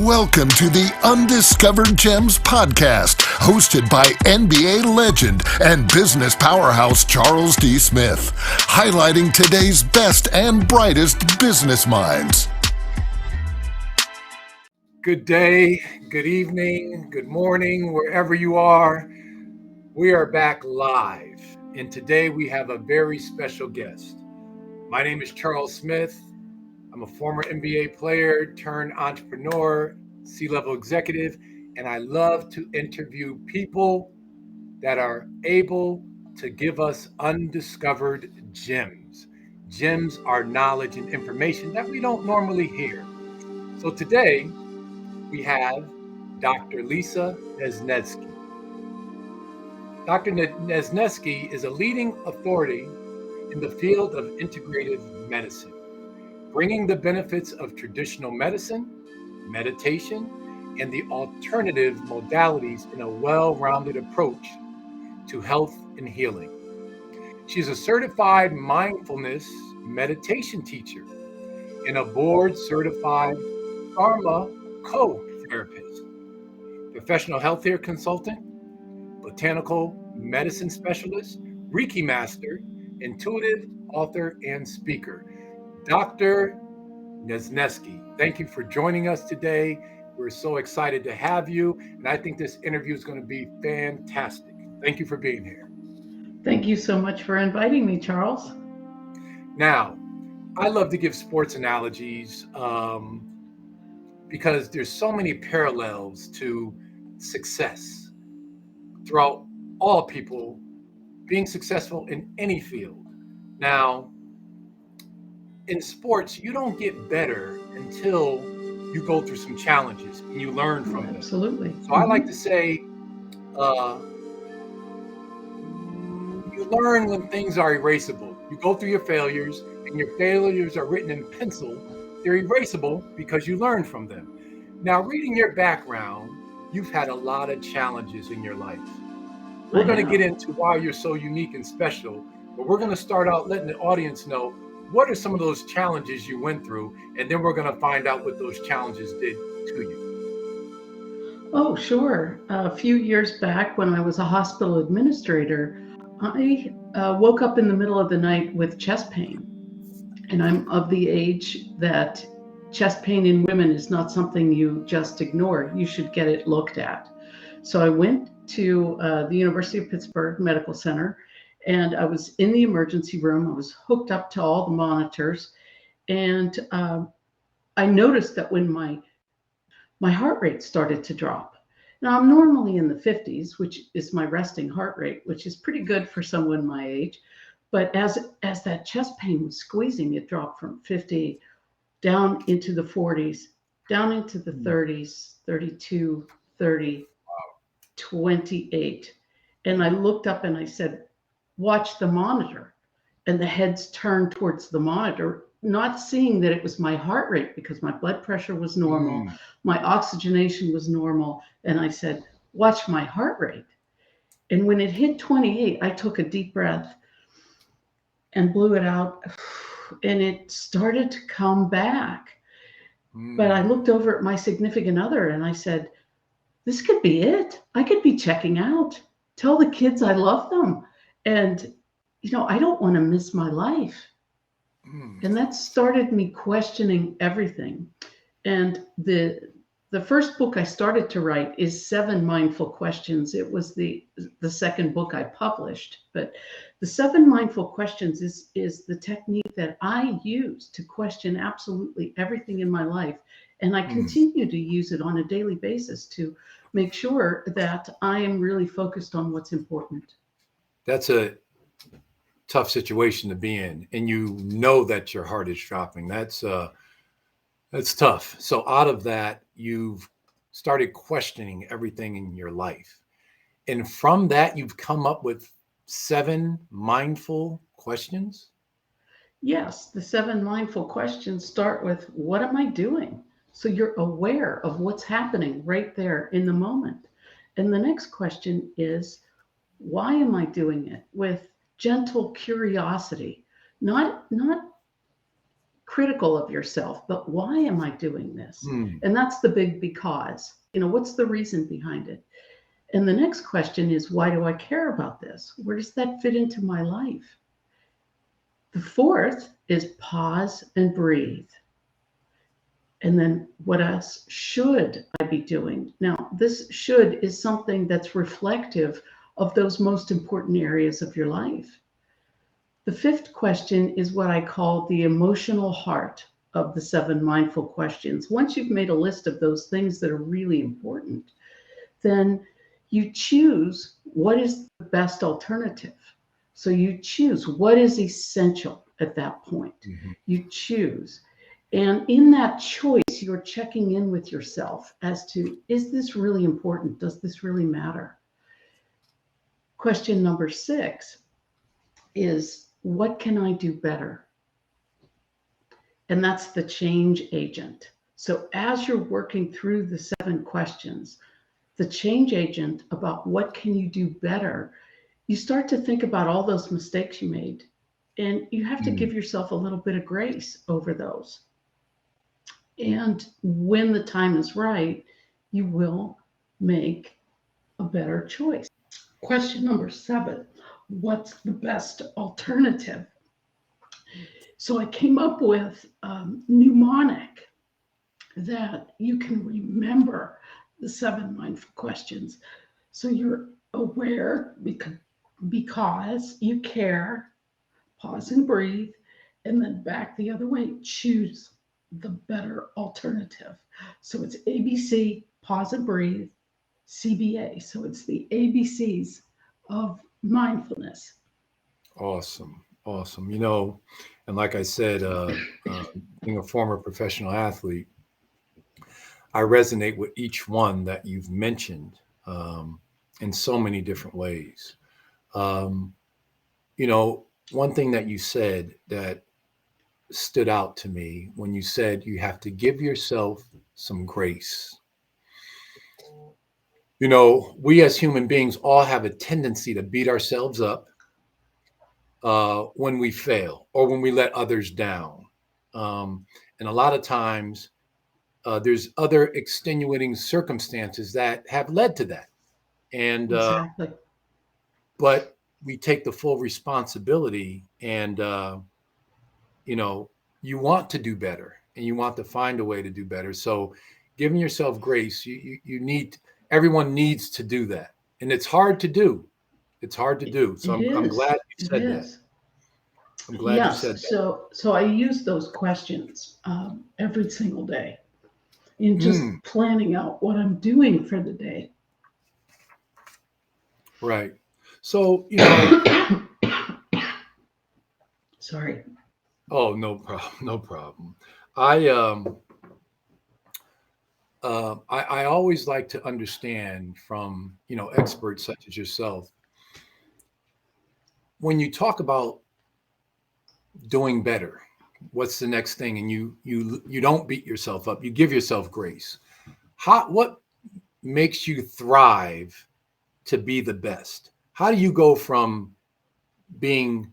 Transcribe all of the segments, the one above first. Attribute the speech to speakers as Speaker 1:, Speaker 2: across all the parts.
Speaker 1: Welcome to the Undiscovered Gems podcast, hosted by NBA legend and business powerhouse Charles D. Smith, highlighting today's best and brightest business minds.
Speaker 2: Good day, good evening, good morning, wherever you are. We are back live, and today we have a very special guest. My name is Charles Smith. I'm a former NBA player turned entrepreneur, C-level executive, and I love to interview people that are able to give us undiscovered gems. Gems are knowledge and information that we don't normally hear. So today we have Dr. Lisa Nezneski. Dr. Nezneski is a leading authority in the field of integrative medicine, bringing the benefits of traditional medicine, meditation, and the alternative modalities in a well-rounded approach to health and healing. She's a certified mindfulness meditation teacher and a board-certified pharmacotherapist, professional healthcare consultant, botanical medicine specialist, Reiki master, intuitive author, and speaker. Dr. Nezneski, thank you for joining us today. We're so excited to have you, and I think this interview is going to be fantastic. Thank you for being here.
Speaker 3: Thank you so much for inviting me, Charles.
Speaker 2: Now, I love to give sports analogies because there's so many parallels to success throughout all people being successful in any field. Now, in sports, you don't get better until you go through some challenges and you learn from them.
Speaker 3: Absolutely.
Speaker 2: So I like to say, you learn when things are erasable. You go through your failures, and your failures are written in pencil. They're erasable because you learn from them. Now, reading your background, you've had a lot of challenges in your life. We're going to get into why you're so unique and special, but we're going to start out letting the audience know what are some of those challenges you went through, and then we're going to find out what those challenges did to you.
Speaker 3: Oh, sure. A few years back when I was a hospital administrator, I woke up in the middle of the night with chest pain. And I'm of the age that chest pain in women is not something you just ignore. You should get it looked at. So I went to the University of Pittsburgh Medical Center, and I was in the emergency room. I was hooked up to all the monitors, and I noticed that when my heart rate started to drop. Now, I'm normally in the 50s, which is my resting heart rate, which is pretty good for someone my age. But as that chest pain was squeezing, it dropped from 50 down into the 40s, down into the 30s, 32, 30, 28. And I looked up and I said, watch the monitor. And the heads turned towards the monitor, not seeing that it was my heart rate because my blood pressure was normal, my oxygenation was normal. And I said, watch my heart rate. And when it hit 28, I took a deep breath and blew it out, and it started to come back. But I looked over at my significant other and I said, this could be it. I could be checking out. Tell the kids I love them. And, I don't want to miss my life. And that started me questioning everything. And the first book I started to write is 7 Mindful Questions. It was the second book I published. But the 7 Mindful Questions is the technique that I use to question absolutely everything in my life. And I continue to use it on a daily basis to make sure that I am really focused on what's important.
Speaker 2: That's a tough situation to be in, and you know that your heart is dropping. That's tough. So out of that, you've started questioning everything in your life. And from that, you've come up with 7 mindful questions?
Speaker 3: Yes, the 7 mindful questions start with, what am I doing? So you're aware of what's happening right there in the moment. And the next question is, why am I doing it? With gentle curiosity, not critical of yourself, but why am I doing this?
Speaker 2: Mm.
Speaker 3: And that's the big because. What's the reason behind it? And the next question is, why do I care about this? Where does that fit into my life? The fourth is pause and breathe. And then what else should I be doing? Now, this should is something that's reflective of those most important areas of your life. The fifth question is what I call the emotional heart of the 7 mindful questions. Once you've made a list of those things that are really important, then you choose what is the best alternative. So you choose what is essential at that point.
Speaker 2: Mm-hmm.
Speaker 3: You choose. And in that choice, you're checking in with yourself as to, is this really important? Does this really matter? Question number 6 is, what can I do better? And that's the change agent. So as you're working through the 7 questions, the change agent about what can you do better, you start to think about all those mistakes you made. And you have to give yourself a little bit of grace over those. And when the time is right, you will make a better choice. Question number 7, what's the best alternative? So I came up with a mnemonic that you can remember the 7 mindful questions. So you're aware because you care, pause and breathe, and then back the other way, choose the better alternative. So it's ABC, pause and breathe, CBA. So it's the ABCs of mindfulness.
Speaker 2: Awesome. Awesome. And like I said, being a former professional athlete, I resonate with each one that you've mentioned in so many different ways. One thing that you said that stood out to me when you said you have to give yourself some grace. We as human beings all have a tendency to beat ourselves up when we fail or when we let others down. And a lot of times there's other extenuating circumstances that have led to that. And
Speaker 3: Exactly.
Speaker 2: but we take the full responsibility and you want to do better and you want to find a way to do better. So giving yourself grace, you need, everyone needs to do that. And it's hard to do. It's hard to do. So I'm glad you said that. I'm glad you said that.
Speaker 3: So I use those questions every single day in just planning out what I'm doing for the day.
Speaker 2: Right. So,
Speaker 3: Sorry.
Speaker 2: Oh, no problem. No problem. I always like to understand from, experts such as yourself, when you talk about doing better, what's the next thing? And you don't beat yourself up. You give yourself grace. What makes you thrive to be the best? How do you go from being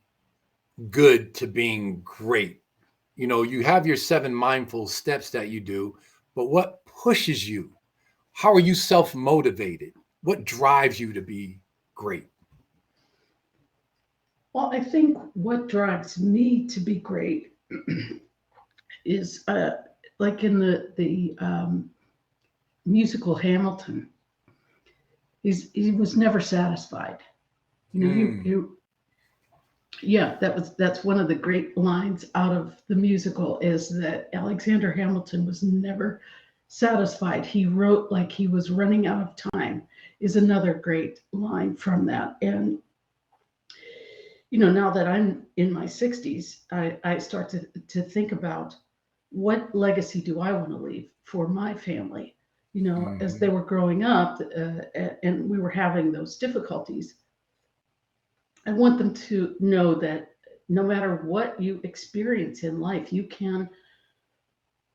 Speaker 2: good to being great? You have your 7 mindful steps that you do, but what pushes you? How are you self-motivated? What drives you to be great?
Speaker 3: Well, I think what drives me to be great is like in the musical Hamilton. He was never satisfied. That's one of the great lines out of the musical is that Alexander Hamilton was never satisfied. He wrote like he was running out of time is another great line from that. And now that I'm in my 60s, I start to think about what legacy do I want to leave for my family? As they were growing up and we were having those difficulties, I want them to know that no matter what you experience in life, you can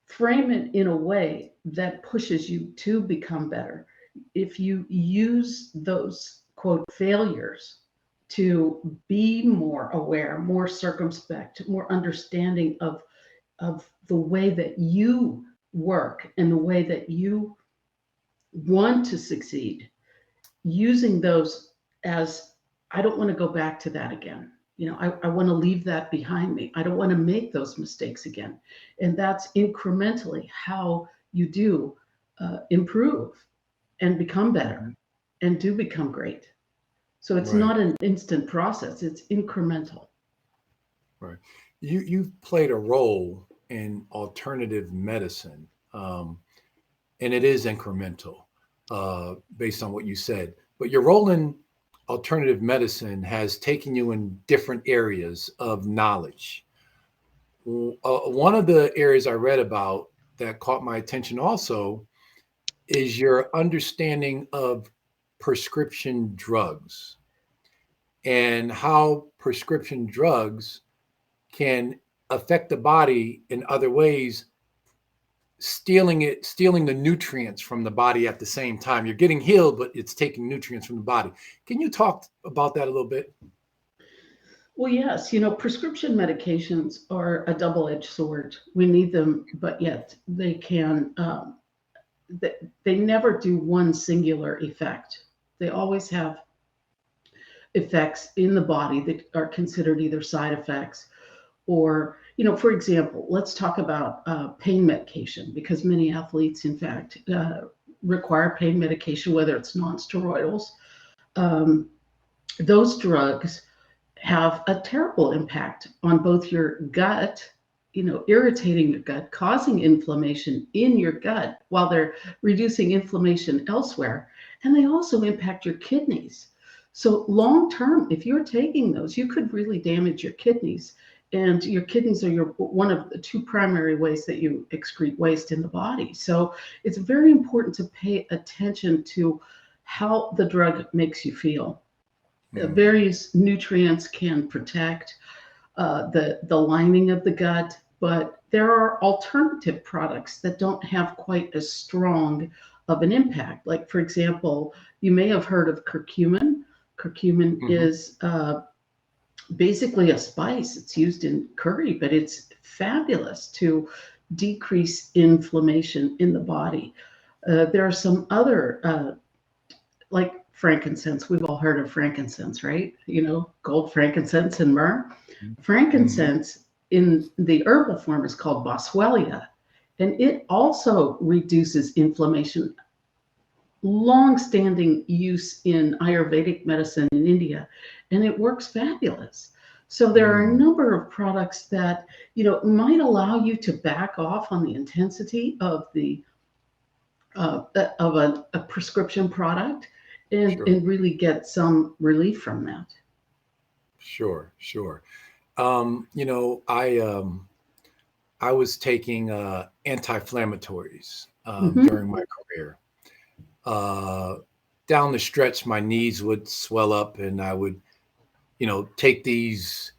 Speaker 3: frame it in a way that pushes you to become better. If you use those, quote, failures to be more aware, more circumspect, more understanding of of the way that you work and the way that you want to succeed, using those as, I don't want to go back to that again. I want to leave that behind me. I don't want to make those mistakes again. And that's incrementally how you do improve and become better and do become great. So it's
Speaker 2: Right.
Speaker 3: not an instant process, it's incremental.
Speaker 2: Right. You've played a role in alternative medicine, and it is incremental, based on what you said. But your role in alternative medicine has taken you in different areas of knowledge. One of the areas I read about that caught my attention also is your understanding of prescription drugs and how prescription drugs can affect the body in other ways, stealing the nutrients from the body at the same time. You're getting healed, but it's taking nutrients from the body. Can you talk about that a little bit?
Speaker 3: Well, yes, prescription medications are a double-edged sword. We need them, but yet they can, they never do one singular effect. They always have effects in the body that are considered either side effects or, for example, let's talk about pain medication, because many athletes, in fact, require pain medication, whether it's non-steroidals. Those drugs have a terrible impact on both your gut, irritating your gut, causing inflammation in your gut while they're reducing inflammation elsewhere. And they also impact your kidneys. So long term, if you're taking those, you could really damage your kidneys. And your kidneys are one of the two primary ways that you excrete waste in the body. So it's very important to pay attention to how the drug makes you feel. Various nutrients can protect the lining of the gut, but there are alternative products that don't have quite as strong of an impact. Like, for example, you may have heard of curcumin. Curcumin is basically a spice. It's used in curry, but it's fabulous to decrease inflammation in the body. There are some other, like frankincense. We've all heard of frankincense, right? Gold, frankincense, and myrrh. Frankincense in the herbal form is called boswellia, and it also reduces inflammation. Long-standing use in Ayurvedic medicine in India, and it works fabulous. So there are a number of products that might allow you to back off on the intensity of the of a prescription product and really get some relief from that.
Speaker 2: Sure. I was taking anti-inflammatories during my career. Down the stretch, my knees would swell up, and I would, take these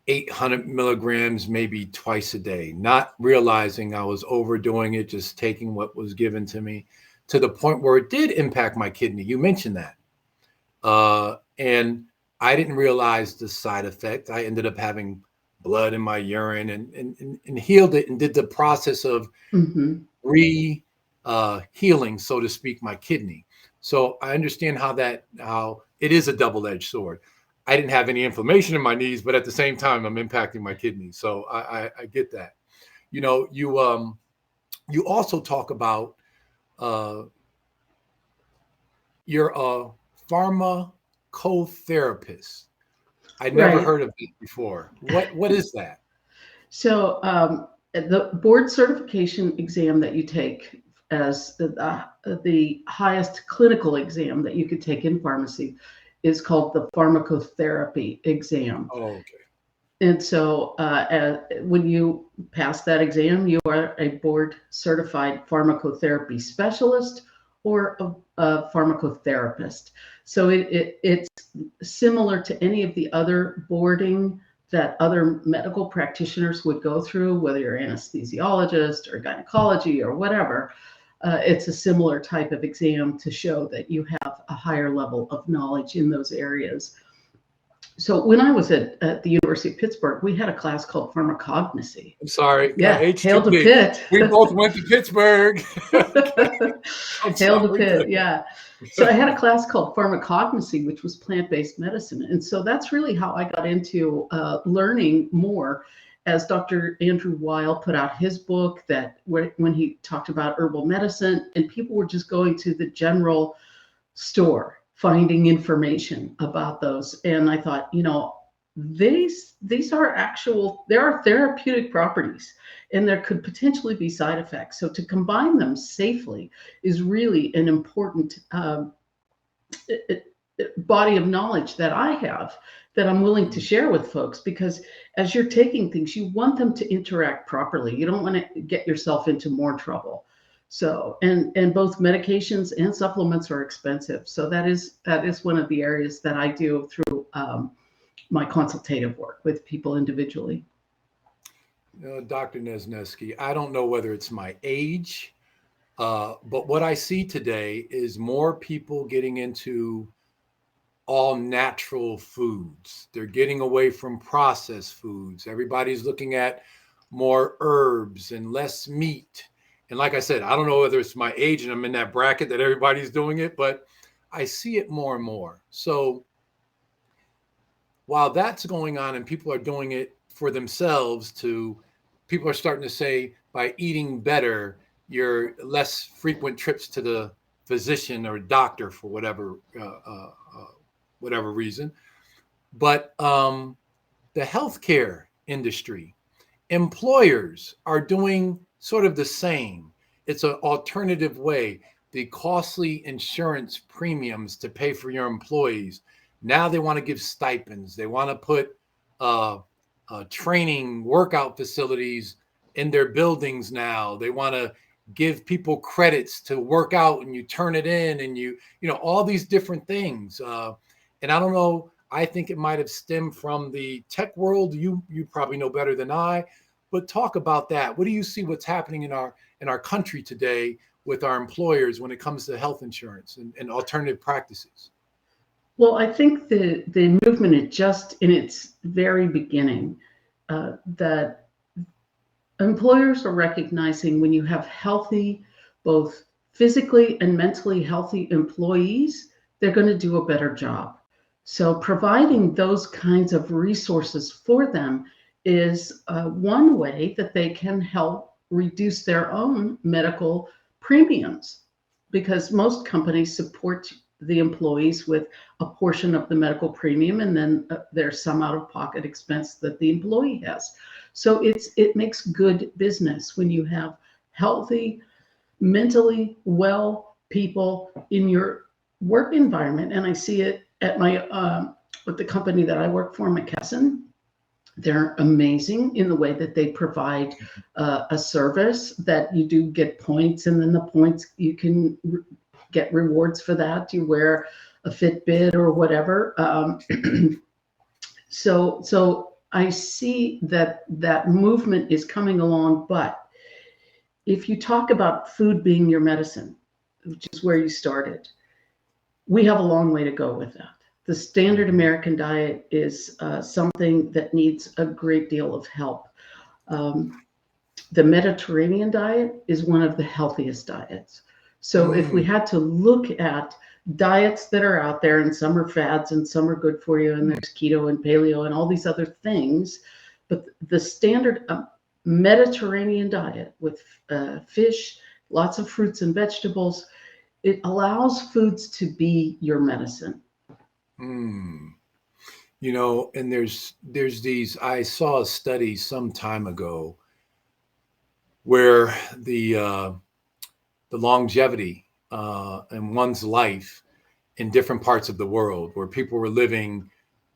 Speaker 2: 800 milligrams maybe twice a day, not realizing I was overdoing it, just taking what was given to me, to the point where it did impact my kidney. You mentioned that. And I didn't realize the side effect. I ended up having blood in my urine and healed it and did the process of healing, so to speak, my kidney. So I understand how it is a double-edged sword. I didn't have any inflammation in my knees, but at the same time, I'm impacting my kidneys. So I get that. You also talk about you're a pharmacotherapist. I'd never heard of it before. What is that?
Speaker 3: So the board certification exam that you take as the highest clinical exam that you could take in pharmacy is called the pharmacotherapy exam.
Speaker 2: Oh, okay.
Speaker 3: And so when you pass that exam, you are a board certified pharmacotherapy specialist or a pharmacotherapist. So it's similar to any of the other boarding that other medical practitioners would go through, whether you're an anesthesiologist or gynecology or whatever. It's a similar type of exam to show that you have a higher level of knowledge in those areas. So when I was at the University of Pittsburgh, we had a class called pharmacognosy.
Speaker 2: I'm sorry.
Speaker 3: Yeah, hail to
Speaker 2: H2P.
Speaker 3: Pitt.
Speaker 2: We both went to Pittsburgh. I'm
Speaker 3: Hail to
Speaker 2: sorry.
Speaker 3: Pitt, yeah. So I had a class called pharmacognosy, which was plant-based medicine. And so that's really how I got into learning more as Dr. Andrew Weil put out his book that when he talked about herbal medicine, and people were just going to the general store finding information about those. And I thought, these are there are therapeutic properties, and there could potentially be side effects. So to combine them safely is really an important body of knowledge that I have, that I'm willing to share with folks, because as you're taking things, you want them to interact properly. You don't want to get yourself into more trouble. So, and both medications and supplements are expensive. So that is one of the areas that I do through my consultative work with people individually.
Speaker 2: Dr. Nezneski, I don't know whether it's my age, but what I see today is more people getting into all natural foods. They're getting away from processed foods. Everybody's looking at more herbs and less meat. And like I said, I don't know whether it's my age and I'm in that bracket that everybody's doing it, but I see it more and more. So while that's going on and people are doing it for themselves, people are starting to say by eating better, you're less frequent trips to the physician or doctor for whatever reason. But the healthcare industry, employers are doing sort of the same. It's an alternative way. The costly insurance premiums to pay for your employees. Now they want to give stipends. They want to put training workout facilities in their buildings now. They want to give people credits to work out, and you turn it in, and all these different things. And I don't know, I think it might have stemmed from the tech world. You probably know better than I, but talk about that. What do you see what's happening in our country today with our employers when it comes to health insurance and alternative practices?
Speaker 3: Well, I think the movement is just in its very beginning, that employers are recognizing when you have healthy, both physically and mentally healthy employees, they're going to do a better job. So providing those kinds of resources for them is one way that they can help reduce their own medical premiums, because most companies support the employees with a portion of the medical premium, and then there's some out-of-pocket expense that the employee has. So it makes good business when you have healthy, mentally well people in your work environment. And I see it at my with the company that I work for, McKesson. They're amazing in the way that they provide a service that you do get points, and then the points you can get rewards for that. You wear a Fitbit or whatever. So I see that movement is coming along. But if you talk about food being your medicine, which is where you started, we have a long way to go with that. The standard American diet is something that needs a great deal of help. The Mediterranean diet is one of the healthiest diets. So if we had to look at diets that are out there, and some are fads and some are good for you, and there's keto and paleo and all these other things, but the standard Mediterranean diet with fish, lots of fruits and vegetables, it allows foods to be your medicine.
Speaker 2: And there's these, I saw a study some time ago where the longevity in one's life in different parts of the world, where people were living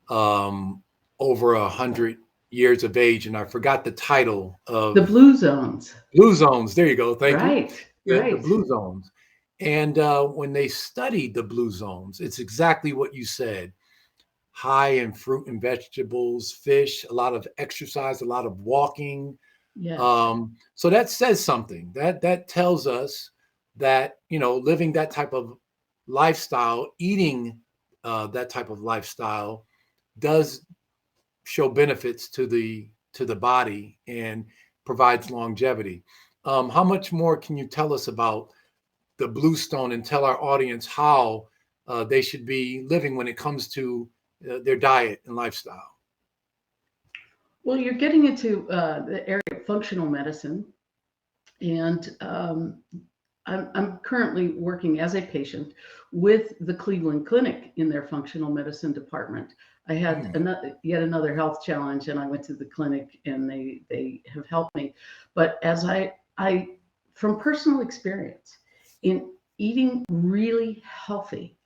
Speaker 2: over 100 years of age, and I forgot the title of
Speaker 3: the blue zones.
Speaker 2: Blue zones. There you go. Thank you.
Speaker 3: Right.
Speaker 2: The blue zones. And when they studied the blue zones, it's exactly what you said. High in fruit and vegetables, fish, a lot of exercise, a lot of walking.
Speaker 3: Yes.
Speaker 2: So that says something. That tells us that, living that type of lifestyle, eating that type of lifestyle does show benefits to the body and provides longevity. How much more can you tell us about the bluestone and tell our audience how they should be living when it comes to their diet and lifestyle?
Speaker 3: Well, you're getting into the area of functional medicine, and I'm currently working as a patient with the Cleveland Clinic in their functional medicine department. I had yet another health challenge, and I went to the clinic, and they have helped me. But as I from personal experience, in eating really healthy,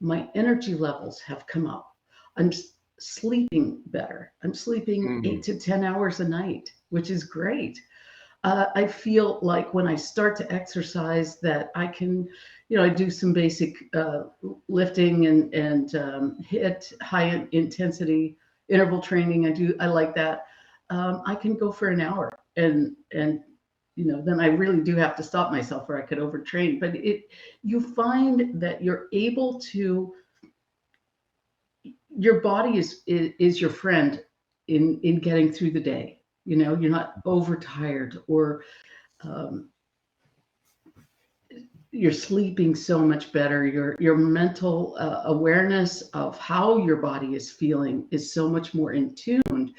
Speaker 3: my energy levels have come up. I'm sleeping better. I'm sleeping 8 to 10 hours a night, which is great. I feel like when I start to exercise that I can, I do some basic lifting and hit high intensity interval training. I like that. I can go for an hour and then I really do have to stop myself or I could overtrain. But you find that you're able to, your body is your friend in getting through the day. You're not overtired or you're sleeping so much better. Your mental awareness of how your body is feeling is so much more in tune.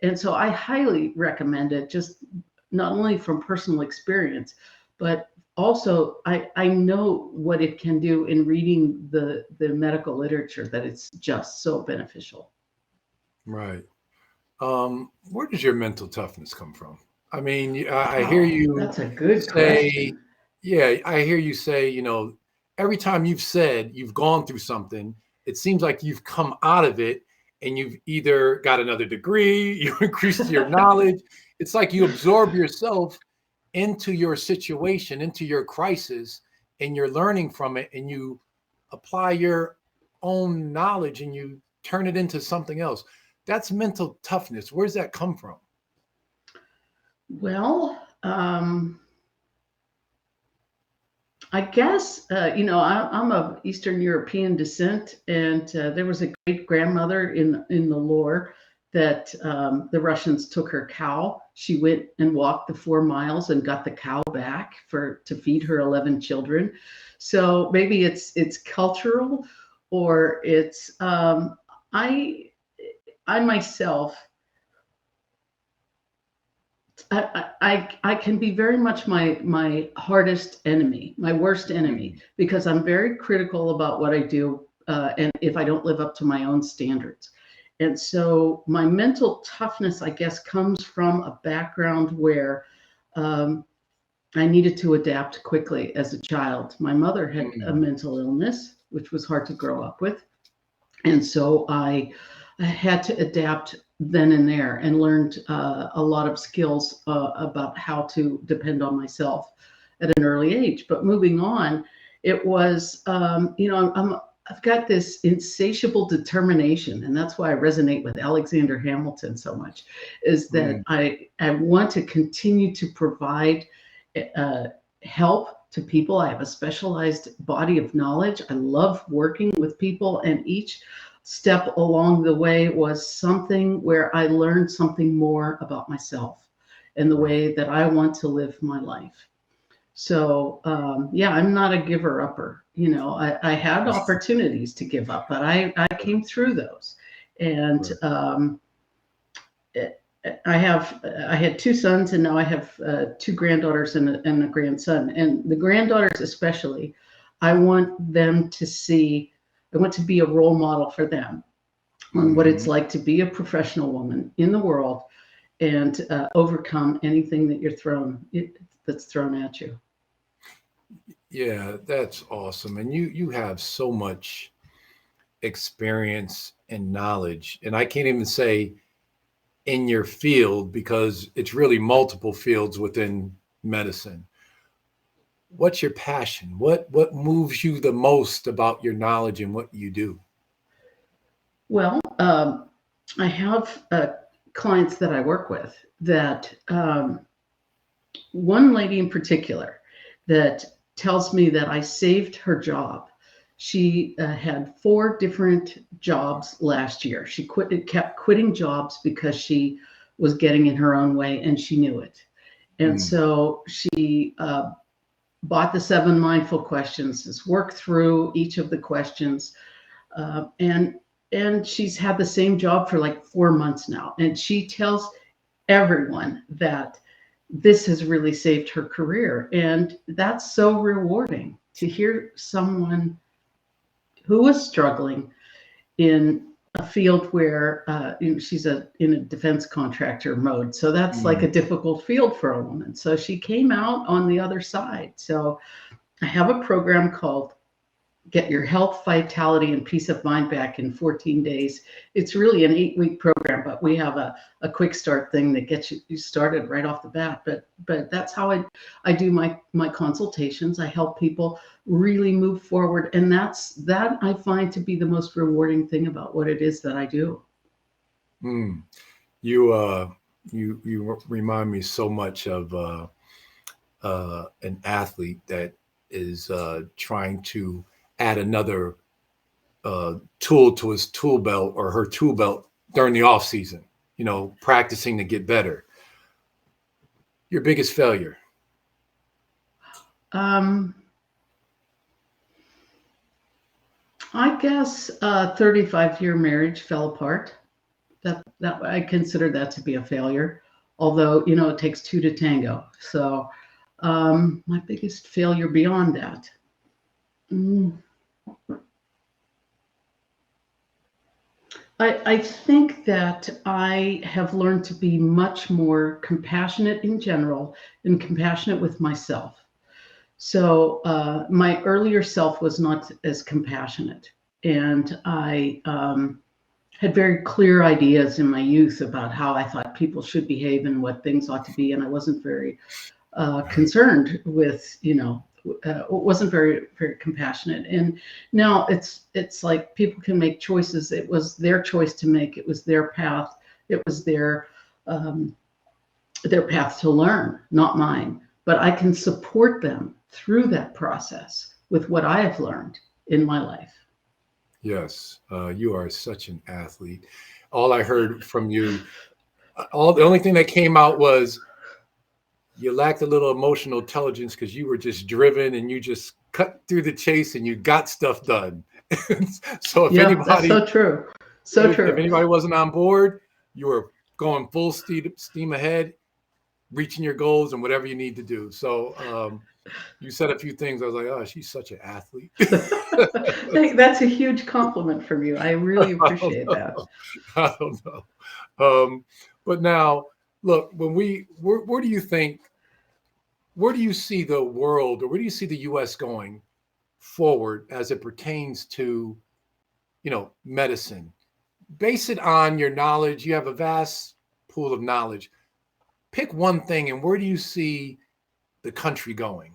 Speaker 3: And so I highly recommend it, just not only from personal experience, but also I know what it can do in reading the medical literature, that it's just so beneficial.
Speaker 2: Right. Where does your mental toughness come from? I mean, I hear you
Speaker 3: That's a good
Speaker 2: say,
Speaker 3: question.
Speaker 2: yeah, I hear you say, every time you've said you've gone through something, it seems like you've come out of it and you've either got another degree, you increased your knowledge. It's like you absorb yourself into your situation, into your crisis, and you're learning from it, and you apply your own knowledge and you turn it into something else. That's mental toughness. Where's that come from?
Speaker 3: Well, I guess, I'm of Eastern European descent, and there was a great grandmother in the lore that the Russians took her cow. She went and walked the 4 miles and got the cow back to feed her 11 children. So maybe it's cultural, or it's I myself. I can be very much my hardest enemy, my worst enemy, because I'm very critical about what I do, and if I don't live up to my own standards. And so my mental toughness, I guess, comes from a background where I needed to adapt quickly as a child. My mother had a mental illness, which was hard to grow up with. And so I had to adapt then and there, and learned a lot of skills about how to depend on myself at an early age. But moving on, it was, I've got this insatiable determination, and that's why I resonate with Alexander Hamilton so much, is that I want to continue to provide help to people. I have a specialized body of knowledge. I love working with people, and each step along the way was something where I learned something more about myself and the way that I want to live my life. So, I'm not a giver upper. I had opportunities to give up, but I came through those. And I had 2 sons, and now I have 2 granddaughters and a grandson. And the granddaughters especially, I want to be a role model for them on what it's like to be a professional woman in the world and overcome anything that's thrown at you.
Speaker 2: Yeah, that's awesome. And you have so much experience and knowledge. And I can't even say in your field, because it's really multiple fields within medicine. What's your passion? What moves you the most about your knowledge and what you do?
Speaker 3: Well, I have clients that I work with that one lady in particular that tells me that I saved her job She had 4 different jobs last year. She kept quitting jobs because she was getting in her own way, and she knew it. And so she bought the 7 mindful questions, has worked through each of the questions, and she's had the same job for like 4 months now. And she tells everyone that this has really saved her career. And that's so rewarding to hear someone who was struggling in a field where she's in a defense contractor mode. So that's like a difficult field for a woman. So she came out on the other side. So I have a program called Get Your Health, Vitality, and Peace of Mind Back in 14 days. It's really an 8-week program, but we have a quick start thing that gets you started right off the bat. But that's how I do my consultations. I help people really move forward. And that I find to be the most rewarding thing about what it is that I do.
Speaker 2: You remind me so much of an athlete that is trying to add another tool to his tool belt or her tool belt during the off season, practicing to get better. Your biggest failure?
Speaker 3: I guess 35-year marriage fell apart. That I consider that to be a failure, although it takes 2 to tango. So my biggest failure beyond that. I think that I have learned to be much more compassionate in general and compassionate with myself. So my earlier self was not as compassionate, and I had very clear ideas in my youth about how I thought people should behave and what things ought to be, and I wasn't very concerned with, wasn't very, very compassionate. And now it's like people can make choices. It was their choice to make. It was their path. It was their path to learn, not mine. But I can support them through that process with what I have learned in my life.
Speaker 2: Yes, you are such an athlete. All I heard from you, the only thing that came out was you lacked a little emotional intelligence because you were just driven and you just cut through the chase and you got stuff done. So if anybody,
Speaker 3: that's so true. So true.
Speaker 2: If anybody wasn't on board, you were going full steam ahead, reaching your goals and whatever you need to do. So you said a few things. I was like, oh, she's such an athlete.
Speaker 3: That's a huge compliment from you. I really appreciate that.
Speaker 2: I don't know. But now, look, where do you see the world, or where do you see the U.S. going forward as it pertains to, medicine? Base it on your knowledge. You have a vast pool of knowledge. Pick one thing, and where do you see the country going?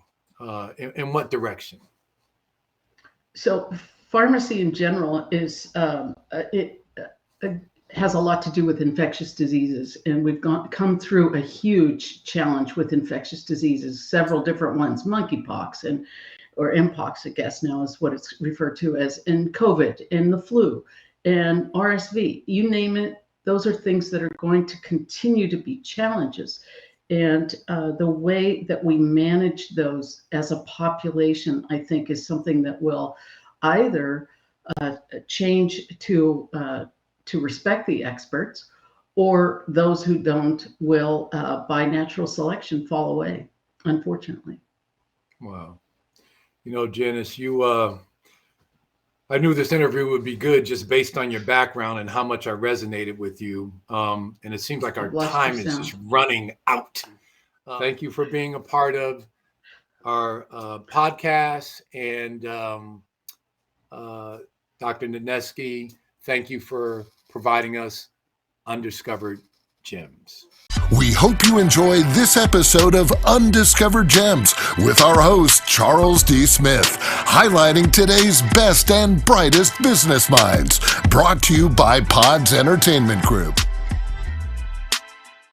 Speaker 2: In what direction?
Speaker 3: So pharmacy in general is it has a lot to do with infectious diseases, and we've come through a huge challenge with infectious diseases, several different ones, monkeypox or mpox, I guess now is what it's referred to as, and COVID and the flu and RSV, you name it. Those are things that are going to continue to be challenges. And the way that we manage those as a population, I think, is something that will either change to respect the experts, or those who don't will, by natural selection, fall away, unfortunately.
Speaker 2: Wow. Janice, I knew this interview would be good just based on your background and how much I resonated with you. And it seems like our time is just running out. Thank you for being a part of our podcast. And Dr. Nezneski, thank you for providing us undiscovered gems.
Speaker 1: We hope you enjoyed this episode of Undiscovered Gems with our host, Charles D. Smith, highlighting today's best and brightest business minds. Brought to you by Pods Entertainment Group.